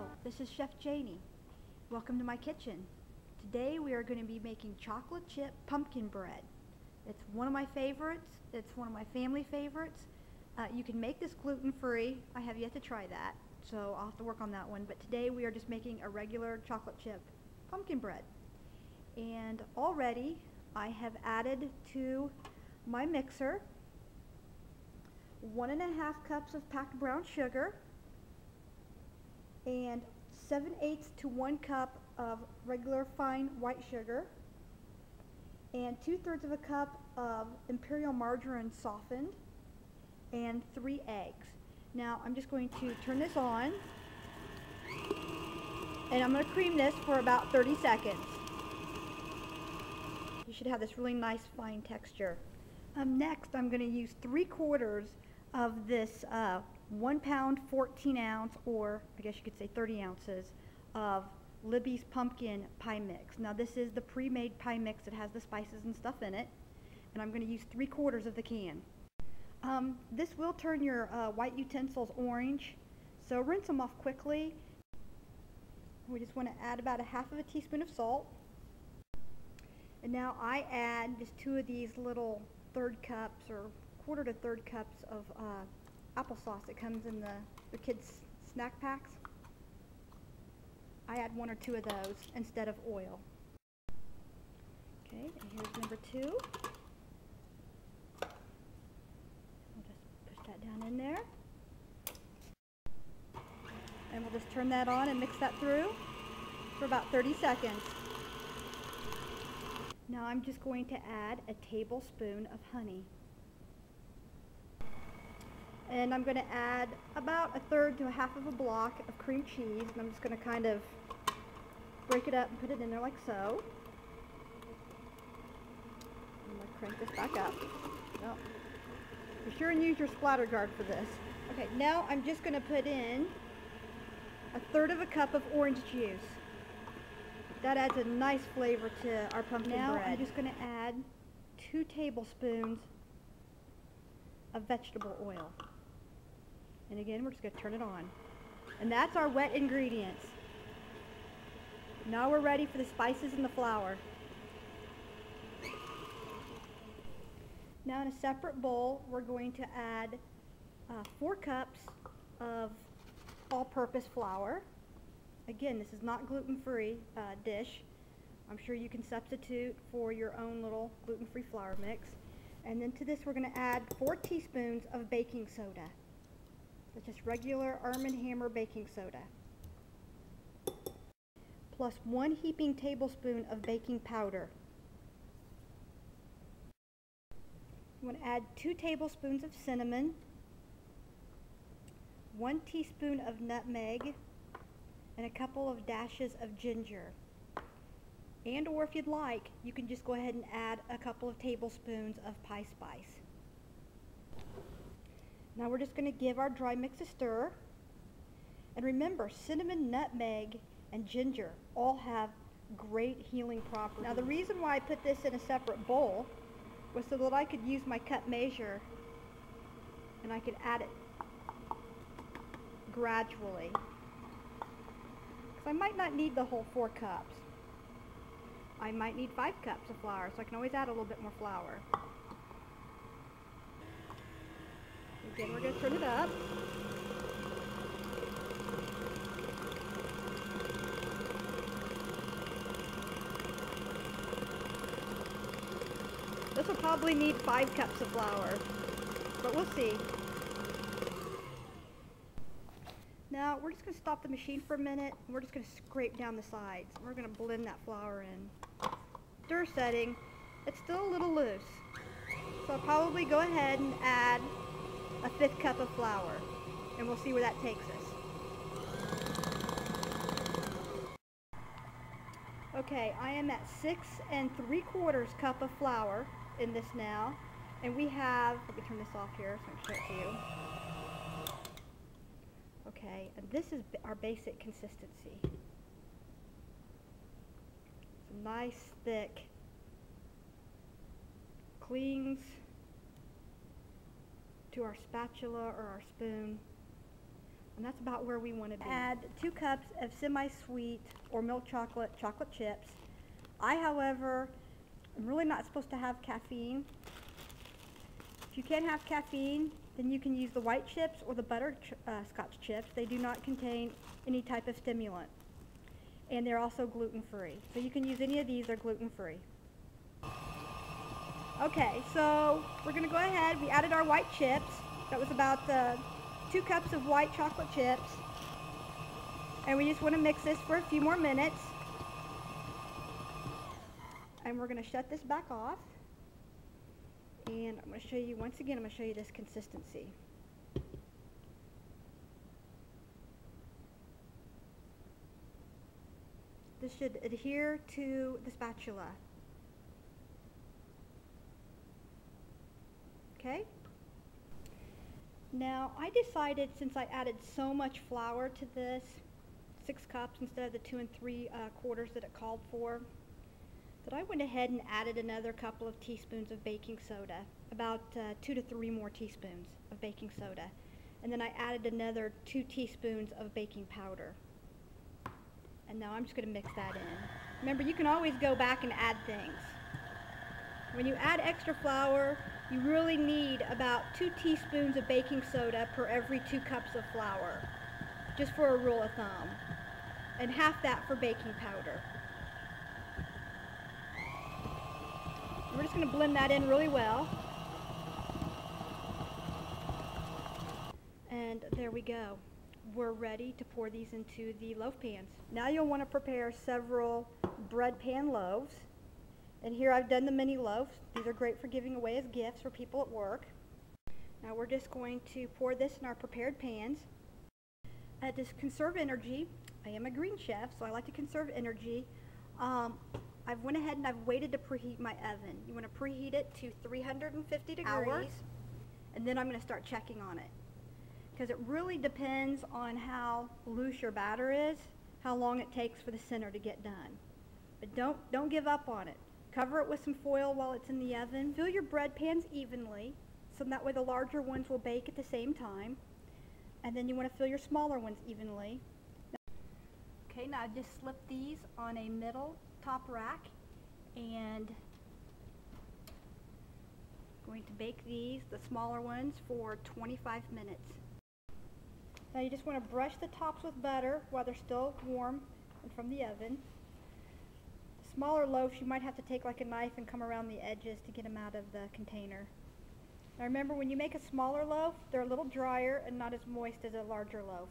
Hello, this is Chef Janie. Welcome to my kitchen. Today we are going to be making chocolate chip pumpkin bread. It's one of my favorites. It's one of my family favorites. You can make this gluten-free. I have yet to try that, so I'll have to work on that one. But today we are just making a regular chocolate chip pumpkin bread. And already I have added to my mixer 1.5 cups of packed brown sugar and 7/8 to 1 cup of regular fine white sugar and 2/3 of a cup of imperial margarine softened and 3 eggs. Now I'm just going to turn this on and I'm going to cream this for about 30 seconds. You should have this really nice fine texture. Next I'm going to use 3/4 of this 1 pound 14 ounce, or I guess you could say 30 ounces of Libby's pumpkin pie mix. Now this is the pre-made pie mix that has the spices and stuff in it, and I'm going to use 3/4 of the can. This will turn your white utensils orange, so rinse them off quickly. We just want to add about 1/2 teaspoon of salt, and now I add just 2 of these little 1/3 cups or 1/4 to 1/3 cups of applesauce that comes in the kids' snack packs. I add 1 or 2 of those instead of oil. Okay, and here's number 2. We'll just push that down in there. And we'll just turn that on and mix that through for about 30 seconds. Now I'm just going to add a tablespoon of honey. And I'm going to add about 1/3 to 1/2 of a block of cream cheese, and I'm just going to kind of break it up and put it in there like so. I'm going to crank this back up. Well, be sure and use your splatter guard for this. Okay, now I'm just going to put in 1/3 of a cup of orange juice. That adds a nice flavor to our pumpkin bread. Now I'm just going to add 2 tablespoons of vegetable oil. And again, we're just going to turn it on. And that's our wet ingredients. Now we're ready for the spices and the flour. Now in a separate bowl, we're going to add 4 cups of all-purpose flour. Again, this is not gluten-free dish. I'm sure you can substitute for your own little gluten-free flour mix. And then to this we're going to add 4 teaspoons of baking soda. That's just regular Arm & Hammer baking soda. Plus 1 heaping tablespoon of baking powder. I'm going to add 2 tablespoons of cinnamon, 1 teaspoon of nutmeg, and a couple of dashes of ginger. And or if you'd like, you can just go ahead and add a couple of tablespoons of pie spice. Now we're just going to give our dry mix a stir. And remember, cinnamon, nutmeg, and ginger all have great healing properties. Now the reason why I put this in a separate bowl was so that I could use my cup measure and I could add it gradually. Because I might not need the whole 4 cups. I might need 5 cups of flour, so I can always add a little bit more flour. Again, we're going to turn it up. This will probably need 5 cups of flour, but we'll see. Now we're just going to stop the machine for a minute, and we're just going to scrape down the sides. We're going to blend that flour in. Stir setting, it's still a little loose, so I'll probably go ahead and add a 1/5 cup of flour, and we'll see where that takes us. Okay, I am at 6 3/4 cup of flour in this now, and we have, let me turn this off here so I can show it to you. Okay, and this is our basic consistency. It's a nice, thick, clings to our spatula or our spoon. And that's about where we want to be. Add 2 cups of semi-sweet or milk chocolate chips. I, however, am really not supposed to have caffeine. If you can't have caffeine, then you can use the white chips or the butterscotch chips. They do not contain any type of stimulant. And they're also gluten-free. So you can use any of these, they're gluten-free. Okay, so we're going to go ahead. We added our white chips. That was about 2 cups of white chocolate chips. And we just want to mix this for a few more minutes. And we're going to shut this back off. And I'm going to show you, once again, I'm going to show you this consistency. This should adhere to the spatula. Okay? Now, I decided, since I added so much flour to this, 6 cups instead of the 2 3/4 that it called for, that I went ahead and added another couple of teaspoons of baking soda, about 2 to 3 more teaspoons of baking soda. And then I added another 2 teaspoons of baking powder. And now I'm just going to mix that in. Remember, you can always go back and add things. When you add extra flour, you really need about 2 teaspoons of baking soda per every 2 cups of flour, just for a rule of thumb, and half that for baking powder. We're just going to blend that in really well. And there we go. We're ready to pour these into the loaf pans. Now you'll want to prepare several bread pan loaves. And here I've done the mini loaves. These are great for giving away as gifts for people at work. Now we're just going to pour this in our prepared pans. To conserve energy, I am a green chef, so I like to conserve energy. I've went ahead and I've waited to preheat my oven. You want to preheat it to 350 degrees, and then I'm going to start checking on it. Because it really depends on how loose your batter is, how long it takes for the center to get done. But don't give up on it. Cover it with some foil while it's in the oven. Fill your bread pans evenly, so that way the larger ones will bake at the same time. And then you want to fill your smaller ones evenly. Okay, now just slip these on a middle top rack, and going to bake these, the smaller ones, for 25 minutes. Now you just want to brush the tops with butter while they're still warm and from the oven. The smaller loaves, you might have to take like a knife and come around the edges to get them out of the container. Now remember, when you make a smaller loaf, they're a little drier and not as moist as a larger loaf.